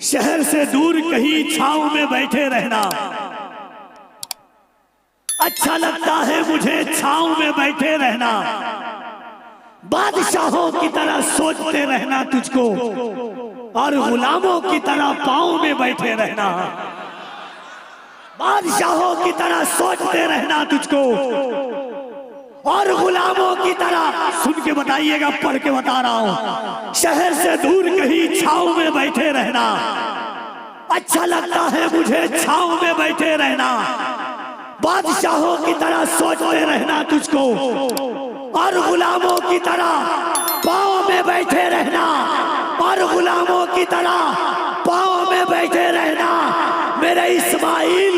शहर से दूर कहीं छांव में बैठे रहना अच्छा लगता है मुझे, छांव में बैठे रहना। बादशाहों की तरह सोचते रहना तुझको और गुलामों की तरह पांव में बैठे रहना। बादशाहों की तरह सोचते रहना तुझको और गुलामों की तरह, सुन के बताइएगा, पढ़ के बता रहा हूं। शहर से दूर कहीं छांव में बैठे रहना अच्छा लगता है मुझे, छांव में बैठे रहना। बादशाहों की तरह सोचते रहना तुझको और गुलामों की तरह पांव में बैठे रहना, और गुलामों की तरह पांव में बैठे रहना। मेरे इस्माइल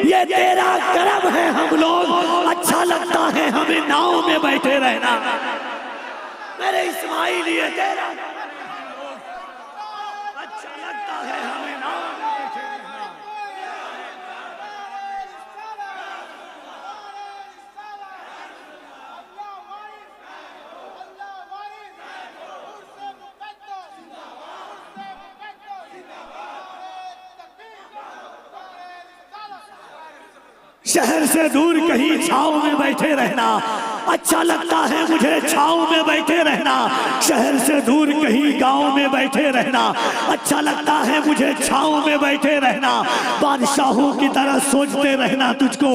ये तेरा करम है, हम लोग अच्छा लगता है हमें नाव में बैठे रहना। मेरे इस्माइल ये तेरा अच्छा लगता है हमें नाव में बैठे रहना। शहर से दूर कहीं छांव में बैठे रहना अच्छा लगता है मुझे, छांव में बैठे रहना। शहर से दूर कहीं गांव में बैठे रहना अच्छा लगता है मुझे, छांव में बैठे रहना। बादशाहों की तरह सोचते रहना तुझको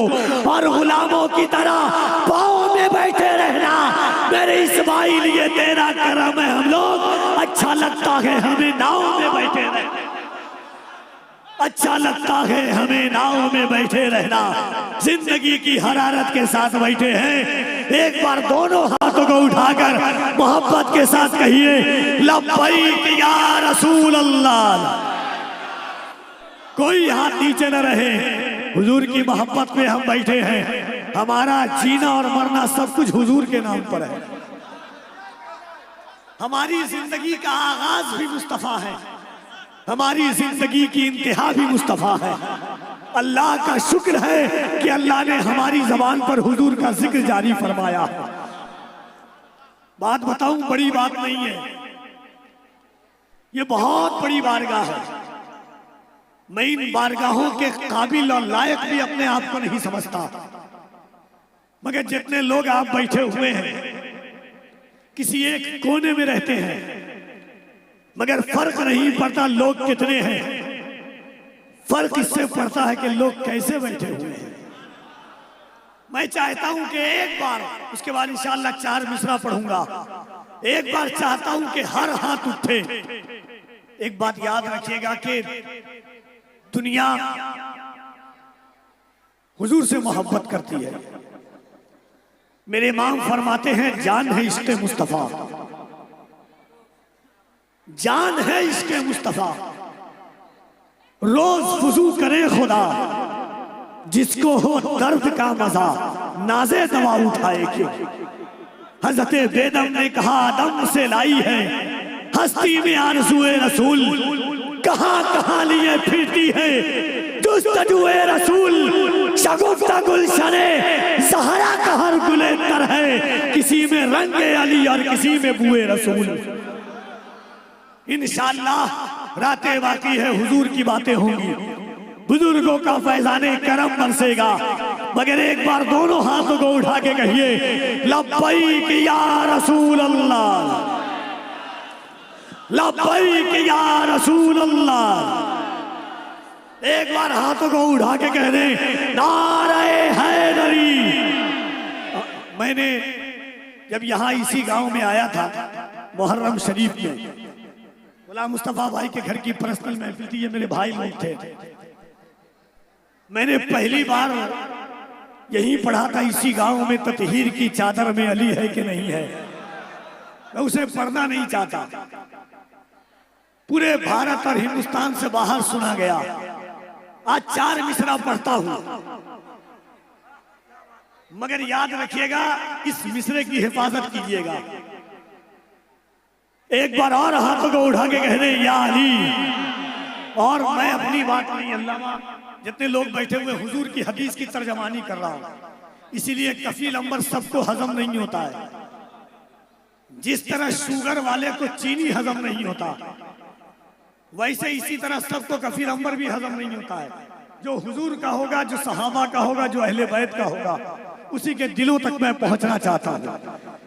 और गुलामों की तरह पांव में बैठे रहना। मेरे इस्माइल ये तेरा करम है, हम लोग अच्छा लगता है हमें नाव में बैठे रहना। अच्छा लगता है हमें नाव में बैठे रहना। जिंदगी की हरारत के साथ बैठे हैं, एक बार दोनों हाथों को उठाकर मोहब्बत के साथ कहिए, लब्बैक या रसूल अल्लाह। कोई हाथ नीचे न रहे, हुजूर की मोहब्बत में हम बैठे हैं। हमारा जीना और मरना सब कुछ हुजूर के नाम पर है। हमारी जिंदगी का आगाज भी मुस्तफा है, हमारी जिंदगी की इंतहा भी मुस्तफा है। अल्लाह का शुक्र है कि अल्लाह ने हमारी जबान पर हुजूर का जिक्र जारी फरमाया है। बात बताऊं, बड़ी बात नहीं है, ये बहुत बड़ी बारगाह है। मैं इन बारगाहों के काबिल और लायक भी अपने आप को नहीं समझता, मगर जितने लोग आप बैठे हुए हैं किसी एक कोने में रहते हैं, मगर फर्क नहीं पड़ता लोग कितने हैं, फर्क इससे पड़ता है कि लोग कैसे बैठे हुए हैं। मैं चाहता हूं कि एक बार, उसके बाद इंशाअल्लाह 4 मिसरा पढ़ूंगा, एक बार चाहता हूं कि हर हाथ उठे। एक बात याद रखिएगा कि दुनिया हुजूर से मोहब्बत करती है। मेरे इमाम फरमाते हैं, जान है इश्क़ मुस्तफा, जान है इश्क़ मुस्तफा। रोज वुज़ू करे खुदा, जिसको हो दर्द का मजा नाज़े दवा उठाए क्यों। हज़रत बेदम ने कहा, आदम से लाई है हस्ती में आरज़ुए रसूल, कहां कहां लिए फिरती है जुस्तजुए रसूल। शगुफ्ता गुलशने ज़हरा का हर गुले तर है, किसी में रंगे अली और किसी में बुए रसूल। इंशाअल्लाह रातें बाकी है, हुजूर की बातें होंगी, बुजुर्गों का फैजाने करम बरसेगा। मगर एक बार दोनों हाथों को उठा के कहिए, लब्बैक या रसूल अल्लाह, लब्बैक या रसूल अल्लाह। एक बार हाथों को उठा के कह दे, नारे हैदरी। मैंने जब यहाँ इसी गांव में आया था मुहर्रम शरीफ में, गुलाम मुस्तफा भाई के घर की पर्सनल महफिल थी, ये मेरे भाई लोग थे। मैंने पहली बार यही पढ़ा था इसी गांव में, ततहीर की चादर में अली है कि नहीं है। मैं उसे पढ़ना नहीं चाहता, पूरे भारत और हिंदुस्तान से बाहर सुना गया। आज 4 मिसरा पढ़ता हूं, मगर याद रखिएगा इस मिसरे की हिफाजत कीजिएगा। एक बार और हाथों को उठा के कह दे, या अली। और मैं अपनी बात नहीं, अल्लाह जितने लोग बैठे हुए हुजूर की हदीस की तर्जमानी कर रहा हूं, इसीलिए कफील अंबर सबको हजम नहीं होता है। जिस तरह शुगर वाले को चीनी हजम नहीं होता, वैसे इसी तरह सबको कफीर अंबर भी हजम नहीं होता है। जो हुजूर का होगा, जो सहाबा का होगा, जो अहले बैत का होगा, उसी के दिलों तक मैं पहुंचना चाहता हूं।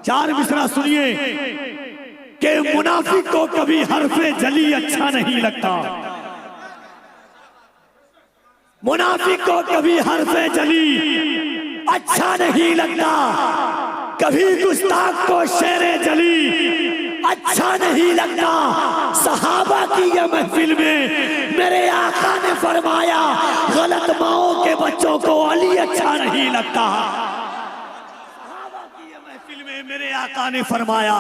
4 मिसरा सुनिए कि मुनाफिक को कभी हरफे जली अच्छा नहीं लगता, मुनाफिक को कभी हरफे जली अच्छा नहीं लगता, कभी गुस्ताख को शेरे जली अच्छा नहीं लगता। सहाबा की ये महफिल में मेरे आका ने फरमाया, गलत माओं के बच्चों को अली अच्छा नहीं लगता। सहाबा की ये महफिल में मेरे आका ने फरमाया,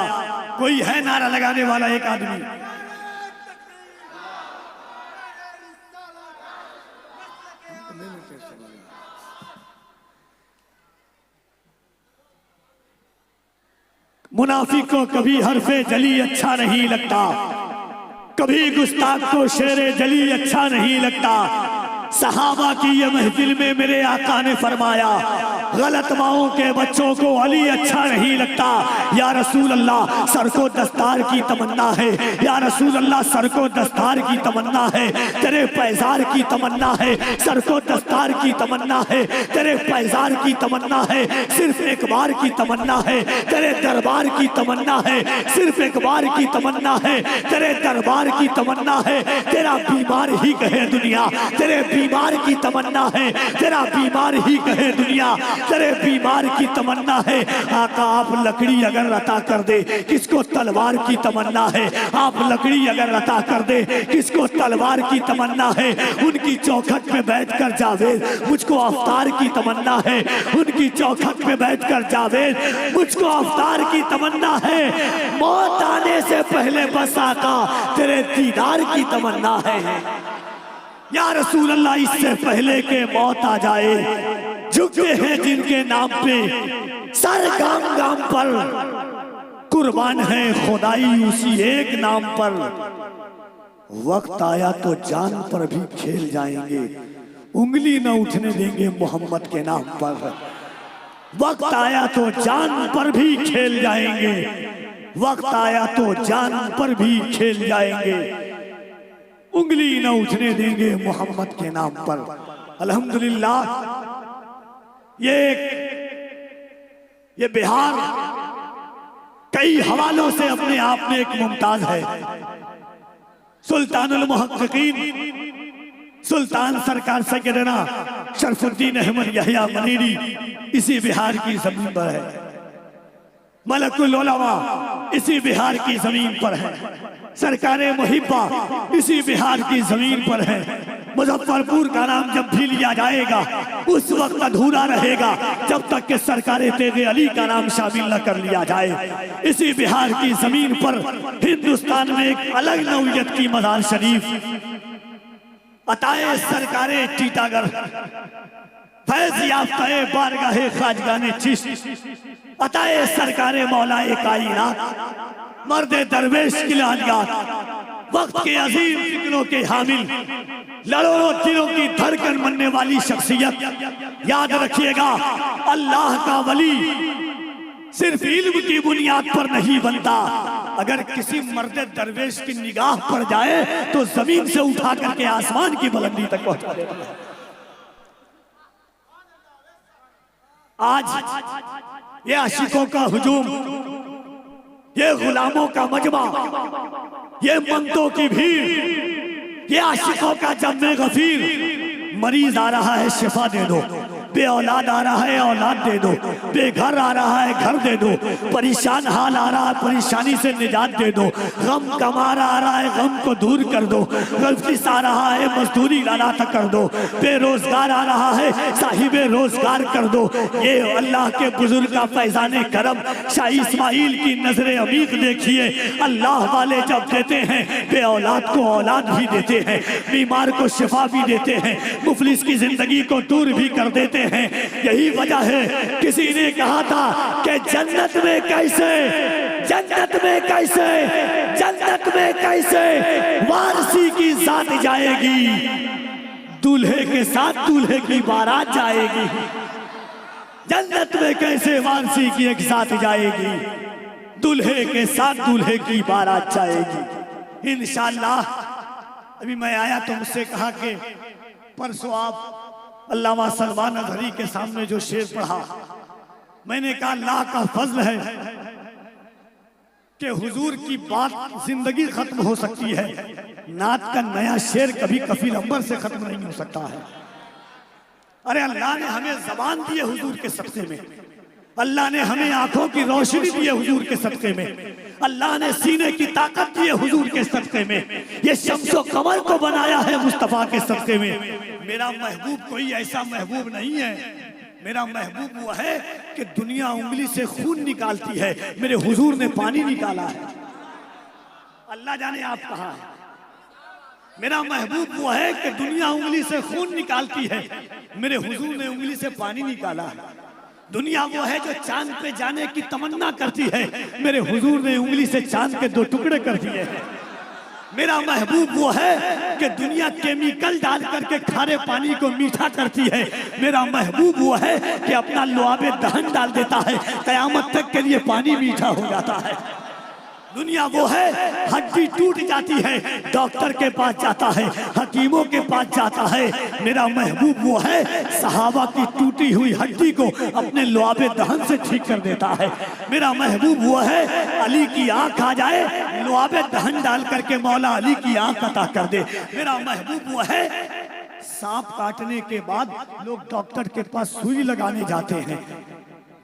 कोई है नारा लगाने वाला एक आदमी? मुनाफिक को कभी हरफे जली अच्छा नहीं लगता, कभी गुस्ताख को शेरे जली अच्छा नहीं लगता। सहाबा की ये महफिल में मेरे आका ने फरमाया, गलत माओं के बच्चों को अली अच्छा नहीं लगता। या रसूल अल्लाह, सर को दस्तार की तमन्ना है, या रसूल अल्लाह, सर को दस्तार की तमन्ना है, तेरे पैजार की तमन्ना है, सर को दस्तार की तमन्ना है, तेरे पैजार की तमन्ना है, सिर्फ एक बार की तमन्ना है, तेरे दरबार की तमन्ना है, सिर्फ एक बार की तमन्ना है, तेरे दरबार की तमन्ना है। तेरा बीमार ही कहे दुनिया, तेरे बीमार की तमन्ना है, तेरा बीमार ही कहे दुनिया, तेरे बीमार की तमन्ना है। आका आप लकड़ी अगर अता कर दे, किसको तलवार की तमन्ना है? आप लकड़ी अगर अता कर दे, किसको तलवार की तमन्ना है? उनकी चौखट पे बैठकर जावेद, मुझको अफ्तार की तमन्ना है। उनकी चौखट पे बैठकर जावेद, मुझको अफ्तार की तमन्ना है। मौत आने से पहले बस आका तेरे दीदार की तमन्ना है। या रसूल अल्लाह, इससे पहले के मौत आ जाए, झुकते हैं जिनके नाम पे सर गाम गाम पर, कुर्बान है खुदाई उसी एक नाम पर। वक्त आया तो जान पर भी खेल जाएंगे, उंगली न उठने देंगे मोहम्मद के नाम पर। वक्त आया तो जान पर भी खेल जाएंगे, वक्त आया तो जान पर भी खेल जाएंगे, उंगली न उठने देंगे मोहम्मद के नाम पर। अल्हम्दुलिल्लाह, ये बिहार कई हवालों से अपने आप में एक मुमताज है। सुल्तानुल मुहक्किकीन सुल्तान सरकार सैयदना शरफुद्दीन अहमद यहया मनीरी इसी बिहार की जमीन पर है। मलकुल उलमा इसी बिहार की जमीन पर है। सरकारे मुहिब्बा इसी बिहार की जमीन पर है। मुजफ्फरपुर का नाम जब भी लिया जाएगा उस वक्त अधूरा रहेगा जब तक कि सरकारे तेरे अली का नाम शामिल न कर लिया जाए। इसी बिहार की जमीन पर हिंदुस्तान में एक अलग नौयत की मजार शरीफ अताए सरकारे टीटागढ़, फैज याफ्ता बारगाहे खाजगाने चिश्त, अताए सरकारे मौलाए कायनात, मर्दे दरवेश की लानियात, वक्त के अजीम फिक्रों के हामिल, लड़ों दिलों की धड़कन बनने वाली शख्सियत। याद रखिएगा, अल्लाह का वली सिर्फ इल्म की बुनियाद पर नहीं बनता। अगर किसी मर्दे दरवेश की निगाह पर जाए तो जमीन से उठा करके आसमान की बुलंदी तक पहुंचा देता है। आज ये आशिकों का हुजूम, ये गुलामों का मजमा, ये मंतों की भीड़, ये आशिकों का जम्मे गफीर। मरीज आ रहा है शिफा दे दो, बे औलाद आ रहा है औलाद दे दो, बेघर आ रहा है घर दे दो, परेशान हाल आ रहा है परेशानी से निजात दे दो, गम कमारा आ रहा है गम को दूर कर दो, गलफिस आ रहा है मजदूरी लाना तक कर दो, बेरोजगार आ रहा है साहिबे रोजगार कर दो। ये अल्लाह के बुजुर्ग का फैजाने करम शाही इस्माइल की नजरे अमीक देखिए। अल्लाह वाले जब देते हैं बे औलाद को औलाद भी देते हैं, बीमार को शिफा भी देते हैं, मुफलिस की जिंदगी को दूर भी कर देते हैं। यही वजह है, किसी ने कहा था कि जन्नत में कैसे, जन्नत में कैसे, जन्नत में कैसे वारसी की जात जाएगी, दूल्हे के साथ दूल्हे की बारात जाएगी। जन्नत में कैसे वारसी की एक साथ जाएगी, दूल्हे के साथ दूल्हे की बारात जाएगी। इंशाअल्लाह अभी मैं आया तो मुझसे कहा कि परसों आप अल्लामा सलमान अजहरी के सामने जो शेर पढ़ा, मैंने कहा अल्लाह का फजल है कि हुजूर की बात जिंदगी खत्म हो सकती है, नात का नया शेर कभी कफील अंबर से खत्म नहीं हो सकता है। अरे अल्लाह ने हमें जबान दी है हुजूर के सदके में, अल्लाह ने हमें आंखों की रोशनी दी है हुजूर के सदके में, अल्लाह ने सीने की ताकत दी है हुजूर के सदके में, ये शम्सो कमर को बनाया है मुस्तफा के सदके में। मेरा महबूब कोई ऐसा महबूब नहीं है, मेरा महबूब वो है कि दुनिया उंगली से खून निकालती है, मेरे हुजूर ने पानी निकाला है। अल्लाह जाने आप कहाँ हैं। मेरा महबूब वो है कि दुनिया उंगली से खून निकालती है, मेरे हुजूर ने उंगली से पानी निकाला है। दुनिया वो है जो चांद पे जाने की तमन्ना करती है, मेरे हुजूर ने उंगली से चांद के 2 टुकड़े कर दिए हैं। मेरा महबूब वो है कि दुनिया केमिकल डाल करके खारे पानी को मीठा करती है, मेरा महबूब वो है कि अपना लुआबे दहन डाल देता है, कयामत तक के लिए पानी मीठा हो जाता है। दुनिया वो है हड्डी टूट जाती है, डॉक्टर के पास जाता है, हकीमों के पास जाता है, मेरा महबूब वो है सहाबा की टूटी हुई हड्डी को अपने लुआबे दहन से ठीक कर देता है। मेरा महबूब वो है अली की आंख आ जाए, लुआबे दहन डाल करके मौला अली की आंख अता कर दे। मेरा महबूब वो है सांप काटने के बाद लोग डॉक्टर के पास सुई लगाने जाते हैं,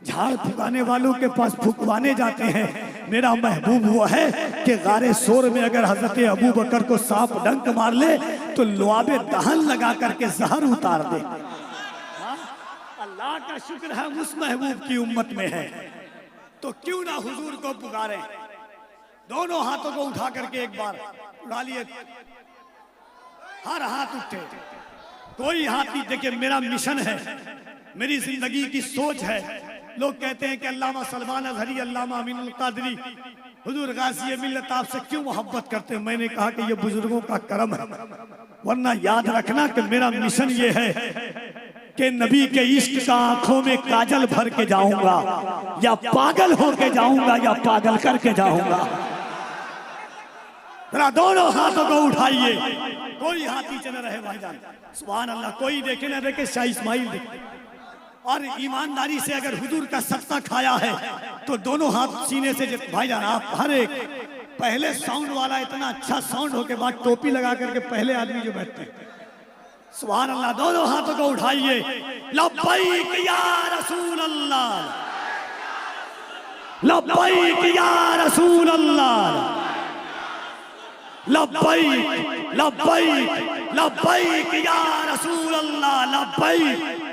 झाड़ फुकाने वालों के पास फुकवाने जाते हैं। मेरा महबूब वो है कि गारे सोर में अगर हजरत अबू बकर को सांप डंक मार ले तो लुआबे दहन लगा करके जहर उतार दे। अल्लाह का शुक्र है उस महबूब की उम्मत में है, तो क्यों ना हुजूर को पुकारे। दोनों हाथों को उठा करके एक बार उड़ा लिए, हर हाथ उठे, कोई हाथ नहीं। देखिए मेरा मिशन है, मेरी जिंदगी की सोच है। लोग कहते हैं कि अल्लामा सलमान अजहरी, अल्लामा अमीनुल कादरी, हुजूर गाज़ी मिल्लत आपसे क्यों मोहब्बत करते हैं। मैंने कहा कि ये बुजुर्गों का करम है, वरना याद रखना कि मेरा मिशन ये है कि नबी के इश्क का आंखों में काजल भर के जाऊंगा, या पागल होके जाऊंगा या पागल करके जाऊंगा। जरा दोनों हाथों को उठाइए, कोई हाथ नीचे न रहे भाईजान। सुभान अल्लाह, कोई देखे ना देखे, शाह इस्माइल देखे। और ईमानदारी से अगर हुजूर का सदका खाया है तो दोनों हाथ सीने से भाईजान आप हर एक पहले साउंड वाला इतना अच्छा साउंड हो के बाद टोपी लगा करके पहले आदमी जो बैठते हैं, सुभान अल्लाह, दोनों हाथों को उठाइए। लब्बैक या रसूल अल्लाह, लब्बैक या रसूल अल्लाह, लब्बैक लब्बैक लब्बैक या रसूल अल्लाह, लब्बैक।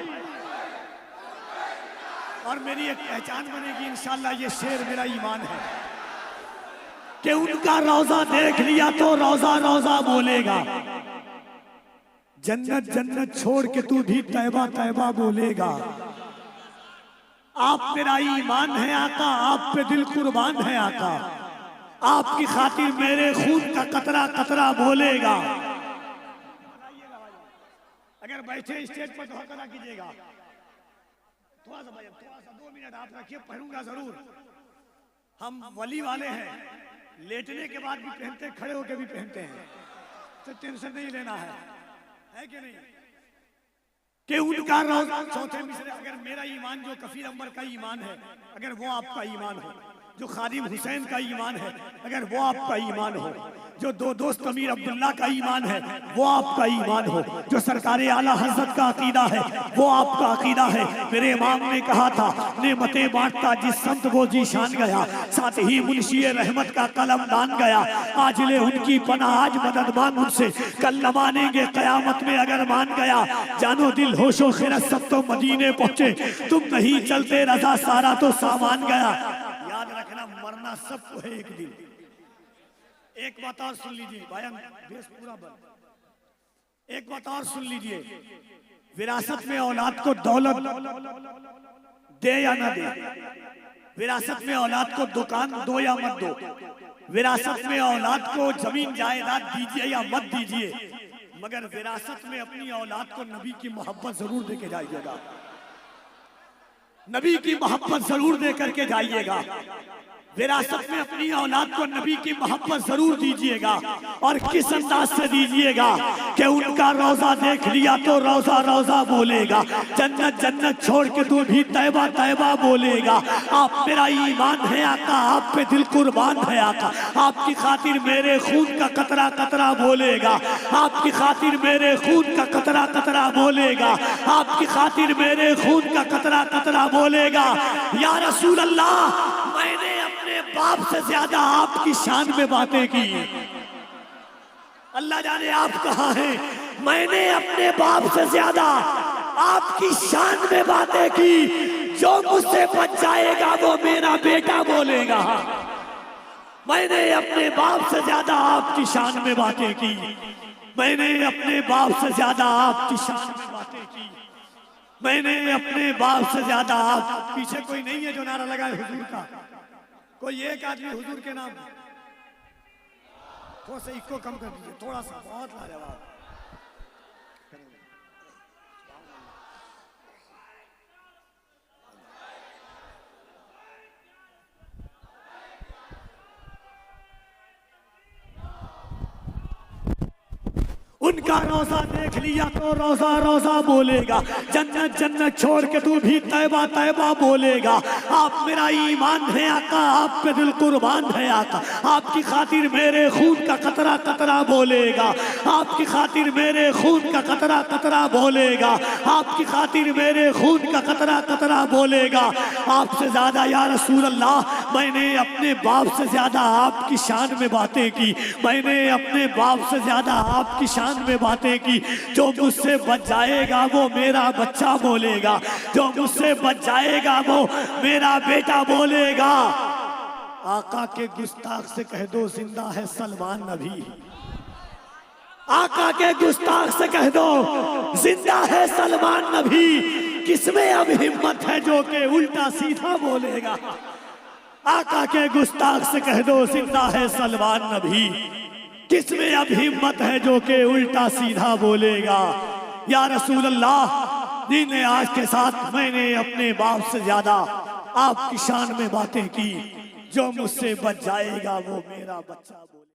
और मेरी एक पहचान बनेगी इंशाअल्लाह, ये शेर मेरा ईमान है कि उनका रोजा देख लिया तो रोजा रोजा बोलेगा, जन्नत जन्नत छोड़ के तू भी तैबा तैबा बोलेगा। आप मेरा ईमान है आका, आप पे दिल कुर्बान है आका, आपकी खातिर मेरे खून का कतरा कतरा बोलेगा। अगर बैठे स्टेज पर तो हकना कीजिएगा, थोड़ा सा 2 मिनट आप रखिए, पढ़ूंगा जरूर। हम वली वाले हैं, लेटने के बाद भी पहनते हैं, खड़े होकर भी पहनते हैं, तो टेंशन नहीं लेना है कि नहीं। कि उनका रोजा चौथे मिसरे, अगर मेरा ईमान जो कफीर अंबर का ईमान है, अगर वो आपका ईमान हो, जो खादिम हुसैन का ईमान है अगर वो आपका ईमान हो, जो 2 दोस्त अमीर अब्दुल्ला का ईमान है वो आपका ईमान हो, जो सरकारे आला हजरत का अकीदा है वो आपका अकीदा है। मेरे इमाम ने कहा था, नेमतें बांटता जिस संत वो जी शान गया, साथ ही मुंशी रहमत का कलम दान गया। आज ले उनकी पनाह, आज मदद मांग उनसे, कल न मानेंगे कयामत में अगर मान गया। जानो दिल होशो खिरत सब तो मदीने पहुंचे, तुम नहीं चलते रजा सारा तो सामान गया। याद रखना, मरना सबको है एक दिन। एक बात और सुन लीजिए, बयान बेस पूरा बंद। एक बात और सुन लीजिए, विरासत में औलाद को दौलत दे या ना दे, विरासत में औलाद को दुकान दो या मत दो, विरासत में औलाद को जमीन जायदाद दीजिए या मत दीजिए, मगर विरासत में अपनी औलाद को नबी की मोहब्बत जरूर दे के जाइएगा, नबी की मोहब्बत जरूर दे करके जाइएगा। विरासत में अपनी औलाद को नबी की मोहब्बत जरूर दीजिएगा। और किस अंदाज से दीजिएगा कि उनका रोजा देख लिया तो रोजा रोजा बोलेगा, जन्नत जन्नत छोड़ के तू भी तैबा तैबा बोलेगा। आप मेरा ईमान है आका, आप पे दिल कुर्बान है आका, आपकी खातिर मेरे खून का कतरा कतरा बोलेगा, आपकी खातिर मेरे खून का कतरा कतरा बोलेगा, आपकी खातिर मेरे खून का कतरा कतरा बोलेगा। या रसूल अल्लाह, मैंने अपने बाप से ज्यादा आपकी शान में बातें की। अल्लाह जाने आप कहाँ हैं। मैंने अपने बाप से ज्यादा आपकी शान में बातें की। जो मुझसे बच जाएगा वो मेरा बेटा बोलेगा। मैंने अपने बाप से ज्यादा आपकी शान में बातें की। मैंने अपने बाप से ज्यादा आपकी शान में बातें की। मैंने अपने बाप से ज्यादा आप। पीछे कोई नहीं है जो नारा लगाए हुजूर का? कोई एक आदमी हुजूर के नाम थोड़ा सा इसको कम कर दीजिए, थोड़ा सा, बहुत लाजवाब। उनका रोजा देख लिया तो रोजा रोजा बोलेगा, जन्नत जन्नत छोड़ के तू भी तैबा तैबा बोलेगा। आप मेरा ईमान है आका, आप पे दिल कुर्बान है आका, आपकी खातिर मेरे खून का कतरा कतरा बोलेगा, आपकी खातिर मेरे खून का कतरा कतरा बोलेगा, आपकी खातिर मेरे खून का कतरा कतरा बोलेगा। आपसे ज्यादा या रसूल अल्लाह, मैंने अपने बाप से ज्यादा आपकी शान में बातें की। मैंने अपने बाप से ज्यादा आपकी शान में बातें की। जो मुझसे बच जाएगा वो मेरा बच्चा बोलेगा, जो मुझसे बच जाएगा वो मेरा बेटा बोलेगा। आका के गुस्ताख से कह दो जिंदा है सलमान नबी। आका के गुस्ताख से कह दो जिंदा है सलमान नबी। किसमें अब हिम्मत है जो के उल्टा सीधा बोलेगा। आका के गुस्ताख से कह दो जिंदा है सलमान नबी। किसमें अब हिम्मत है जो के उल्टा सीधा बोलेगा। या रसूल अल्लाह, दीन आज के साथ मैंने अपने बाप से ज्यादा आपकी शान में बातें की। जो मुझसे बच जाएगा वो मेरा बच्चा बोले।